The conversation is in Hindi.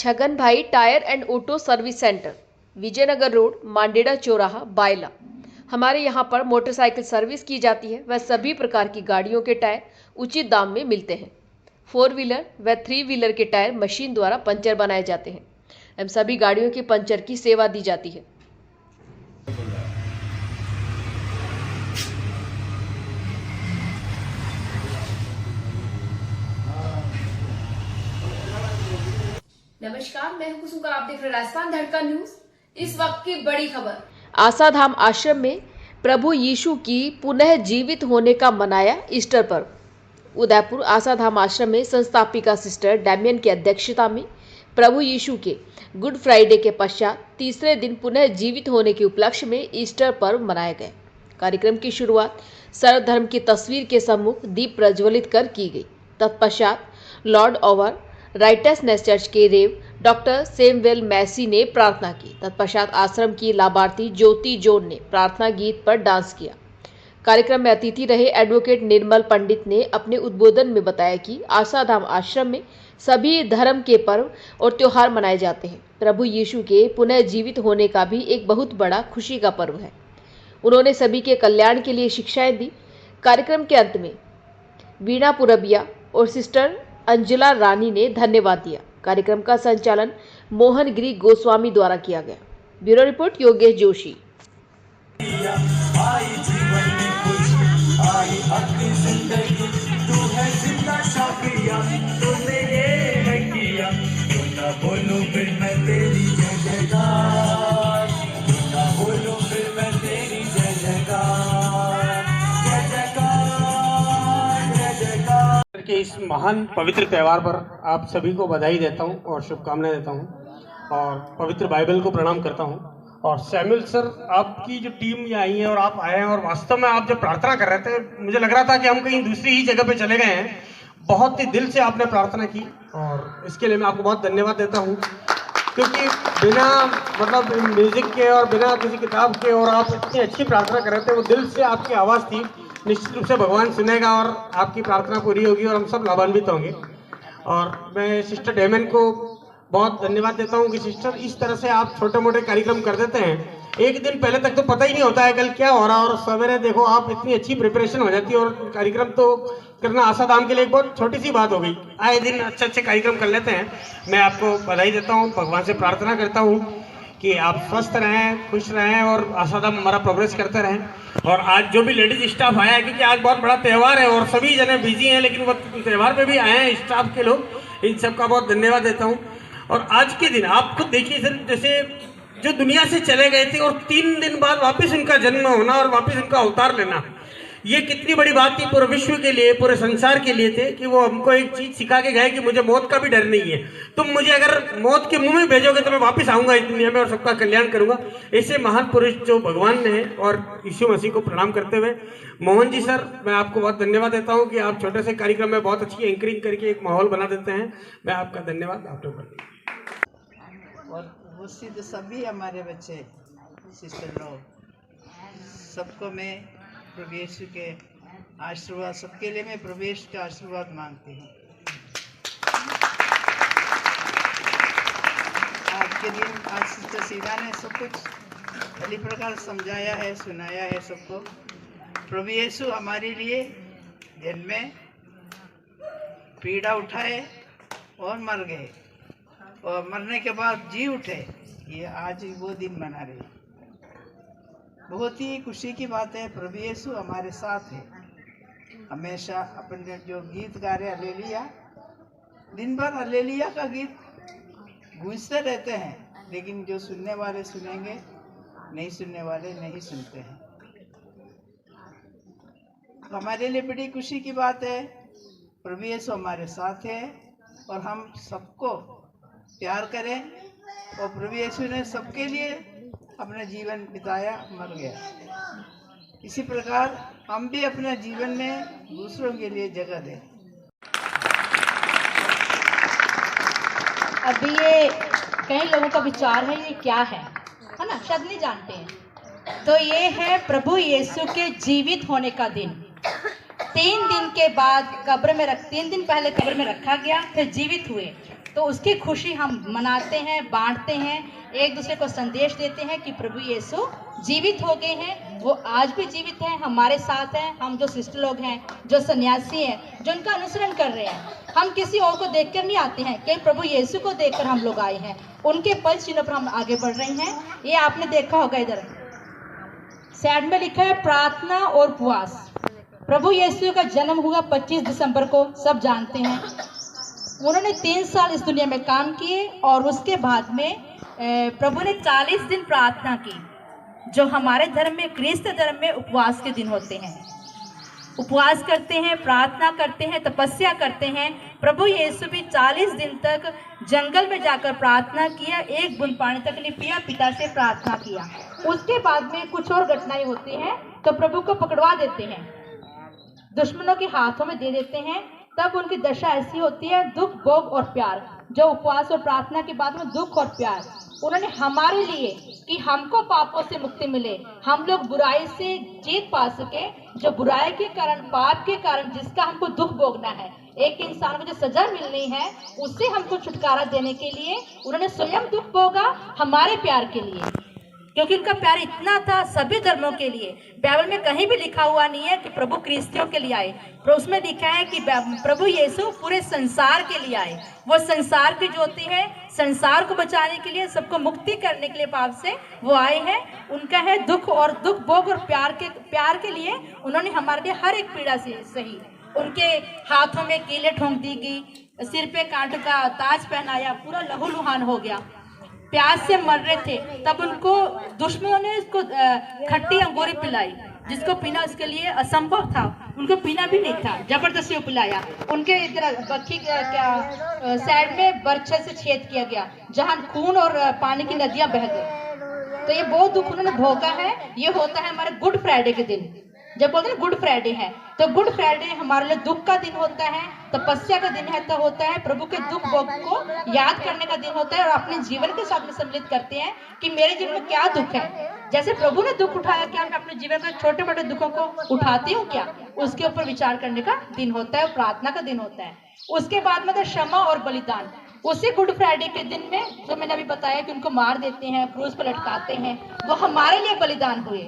Chhagan bhai tyre and auto service centre, Vijayanagar road, Mandeda चौराहा, बायला। हमारे यहाँ पर मोटरसाइकिल सर्विस की जाती है। वह सभी प्रकार की गाड़ियों के टायर उचित दाम में मिलते हैं। 4 व्हीलर व 3 व्हीलर के टायर मशीन द्वारा पंचर बनाए जाते हैं एवं सभी गाड़ियों के पंचर की सेवा दी जाती है। नमस्कार, मैं हूं कुसुम, आप देख रहे हैं राजस्थान धड़कन न्यूज। इस वक्त की बड़ी खबर। आशाधाम आश्रम में प्रभु यीशु की पुनः जीवित होने का मनाया ईस्टर पर्व। उदयपुर आशाधाम आश्रम में संस्थापिका सिस्टर डैमियन की अध्यक्षता में प्रभु यीशु के गुड फ्राइडे के पश्चात तीसरे दिन पुनः जीवित होने के उपलक्ष्य में ईस्टर पर्व मनाया गया। कार्यक्रम की शुरुआत सर्वधर्म की तस्वीर के सम्मुख दीप प्रज्वलित कर की गई। तत्पश्चात लॉर्ड ओवर राइटसनेस चर्च के रेव डॉक्टर सेमवेल मैसी ने प्रार्थना की। तत्पश्चात आश्रम की लाभार्थी ज्योति जोन ने प्रार्थना गीत पर डांस किया। कार्यक्रम में अतिथि रहे एडवोकेट निर्मल पंडित ने अपने उद्बोधन में बताया कि आशाधाम आश्रम में सभी धर्म के पर्व और त्योहार मनाए जाते हैं। प्रभु यीशु के पुनः जीवित होने का भी एक बहुत बड़ा खुशी का पर्व है। उन्होंने सभी के कल्याण के लिए शिक्षाएं दी। कार्यक्रम के अंत में वीणा पुरबिया और सिस्टर अंजुला रानी ने धन्यवाद दिया। कार्यक्रम का संचालन मोहन गिरी गोस्वामी द्वारा किया गया। Bureau report Yogesh Joshi. के इस महान पवित्र त्यौहार पर आप सभी को बधाई देता हूं और शुभकामनाएं देता हूं और पवित्र बाइबल को प्रणाम करता हूं। और सैमुअल सर, आपकी जो टीम ये आई है और आप आए हैं और वास्तव में आप जब प्रार्थना कर रहे थे मुझे लग रहा था कि हम कहीं दूसरी ही जगह पे चले गए हैं। बहुत ही दिल से आपने प्रार्थना की और इसके लिए मैं आपको बहुत धन्यवाद देता हूँ, क्योंकि बिना मतलब म्यूजिक के और बिना किसी किताब के और आप इतनी अच्छी प्रार्थना कर रहे थे, वो दिल से आपकी आवाज़ थी। निश्चित रूप से भगवान सुनेगा और आपकी प्रार्थना पूरी होगी और हम सब लाभान्वित होंगे। और मैं सिस्टर डेमन को बहुत धन्यवाद देता हूँ कि सिस्टर इस तरह से आप छोटे मोटे कार्यक्रम कर देते हैं। एक दिन पहले तक तो पता ही नहीं होता है कल क्या हो रहा है और सवेरे देखो आप इतनी अच्छी प्रिपरेशन हो जाती है और कार्यक्रम तो करना आशाधाम के लिए एक बहुत छोटी सी बात हो गई। आए दिन अच्छे कार्यक्रम कर लेते हैं। मैं आपको बधाई देता हूँ, भगवान से प्रार्थना करता हूँ कि आप स्वस्थ रहें, खुश रहें और आशाधाम हमारा प्रोग्रेस करते रहें। और आज जो भी लेडीज स्टाफ आया है, क्योंकि आज बहुत बड़ा त्यौहार है और सभी जने बिजी हैं, लेकिन वो त्यौहार पे भी आए हैं स्टाफ के लोग, इन सब का बहुत धन्यवाद देता हूँ। और आज के दिन आप खुद देखिए सर, जैसे जो दुनिया से चले गए थे और 3 दिन बाद वापस उनका जन्म होना और वापस उनका अवतार लेना, ये कितनी बड़ी बात थी पूरे विश्व के लिए, पूरे संसार के लिए थे कि वो हमको एक चीज सिखा के गए कि मुझे मौत का भी डर नहीं है। तुम मुझे अगर मौत के मुंह में भेजोगे तो मैं वापस आऊंगा इस दुनिया में और सबका कल्याण करूंगा। ऐसे महान पुरुष जो भगवान ने है, और यीशु मसीह को प्रणाम करते हुए मोहन जी सर, मैं आपको बहुत धन्यवाद देता हूँ कि आप छोटे से कार्यक्रम में बहुत अच्छी एंकरिंग करके एक माहौल बना देते हैं। मैं आपका धन्यवाद आपको। और वो सिद्ध सभी हमारे बच्चे सिस्टर लोग, सबको मैं प्रभु यीशु के आशीर्वाद, सबके लिए मैं प्रभु यीशु का आशीर्वाद मांगती हूँ। आज के दिन आज सिस्टर सीधा ने सब कुछ भली प्रकार समझाया है, सुनाया है सबको। प्रभु यीशु हमारे लिए जन्मे, पीड़ा उठाए और मर गए और मरने के बाद जी उठे। ये आज वो दिन मना रहे, बहुत ही खुशी की बात है। प्रभु यीशु हमारे साथ है हमेशा। अपने जो गीत गा रहे हालेलुया, दिन भर हालेलुया का गीत गूंजते रहते हैं, लेकिन जो सुनने वाले सुनेंगे, नहीं सुनने वाले नहीं सुनते हैं। हमारे लिए बड़ी खुशी की बात है, प्रभु यीशु हमारे साथ है और हम सबको प्यार करें। और प्रभु यीशु ने सबके लिए अपना जीवन बिताया, मर गया। इसी प्रकार हम भी अपने जीवन में दूसरों के लिए जगह दें। अभी ये कई लोगों का विचार है, ये क्या है ना, शायद नहीं जानते हैं। तो ये है प्रभु यीशु के जीवित होने का दिन। 3 दिन के बाद 3 दिन पहले कब्र में रखा गया, फिर जीवित हुए। तो उसकी खुशी हम मनाते हैं, बांटते हैं, एक दूसरे को संदेश देते हैं कि प्रभु यीशु जीवित हो गए हैं, वो आज भी जीवित हैं, हमारे साथ हैं। हम जो सिस्टर लोग हैं, जो सन्यासी हैं, जो उनका अनुसरण कर रहे हैं, हम किसी और को देखकर नहीं आते हैं कि प्रभु यीशु को देखकर हम लोग आए हैं, उनके पद चिन्ह पर हम आगे बढ़ रहे हैं। ये आपने देखा होगा, इधर साइड में लिखा है प्रार्थना और उपवास। प्रभु यीशु का जन्म हुआ 25 दिसंबर को, सब जानते हैं। उन्होंने 3 साल इस दुनिया में काम किए और उसके बाद में प्रभु ने 40 दिन प्रार्थना की, जो हमारे धर्म में, क्रिस्त धर्म में उपवास के दिन होते हैं। उपवास करते हैं, प्रार्थना करते हैं, तपस्या करते हैं। प्रभु यीशु भी 40 दिन तक जंगल में जाकर प्रार्थना किया, एक बूंद पानी तक नहीं पिया, पिता से प्रार्थना किया। उसके बाद में कुछ और घटनाएं होती हैं, तो प्रभु को पकड़वा देते हैं, दुश्मनों के हाथों में दे देते हैं। तब उनकी दशा ऐसी होती है, दुख, भोग और प्यार। जो उपवास और प्रार्थना के बाद में दुख और प्यार, उन्होंने हमारे लिए, कि हमको पापों से मुक्ति मिले, हम लोग बुराई से जीत पा सके, जो बुराई के कारण, पाप के कारण जिसका हमको दुख भोगना है, एक इंसान को जो सजा मिलनी है, उससे हमको छुटकारा देने के लिए उन्होंने स्वयं दुख भोगा, हमारे प्यार के लिए, क्योंकि उनका प्यार इतना था सभी धर्मों के लिए। बाइबल में कहीं भी लिखा हुआ नहीं है कि प्रभु क्रिस्तियों के लिए आए, पर उसमें लिखा है कि प्रभु यीशु पूरे संसार के लिए आए। वो संसार की ज्योति है, संसार को बचाने के लिए, सबको मुक्ति करने के लिए पाप से वो आए हैं। उनका है दुख और दुख, भोग और प्यार के लिए उन्होंने हमारे लिए हर एक पीड़ा से सही। उनके हाथों में कीले ठोंक दी गई, सिर पे कांटों का ताज पहनाया, पूरा लहूलुहान हो गया, प्यास से मर रहे थे। तब उनको दुश्मनों ने उसको खट्टी अंगूरी पिलाई, जिसको पीना उसके लिए असंभव था, उनको पीना भी नहीं था, जबरदस्ती पिलाया। उनके इधर बक्खी साइड में बर्छे से छेद किया गया, जहां खून और पानी की नदियां बह गई। तो ये बहुत दुख उन्होंने भोगा है। ये होता है हमारे गुड फ्राइडे के दिन, जब बोलते हैं गुड फ्राइडे है, तो गुड फ्राइडे हमारे लिए दुख का दिन होता है, तपस्या का दिन है, तो होता है प्रभु के दुख भोग को याद करने का दिन होता है, और अपने जीवन के साथ में सम्मिलित करते हैं कि मेरे जीवन में क्या दुख है। जैसे प्रभु ने दुख उठाया, क्या मैं अपने जीवन में छोटे मोटे दुखों को उठाती हूँ क्या, उसके ऊपर विचार करने का दिन होता है, प्रार्थना का दिन होता है। उसके बाद में क्षमा और बलिदान, उसी गुड फ्राइडे के दिन में जो मैंने अभी बताया कि उनको मार देते हैं, क्रूस पर लटकाते हैं, वो हमारे लिए बलिदान हुए।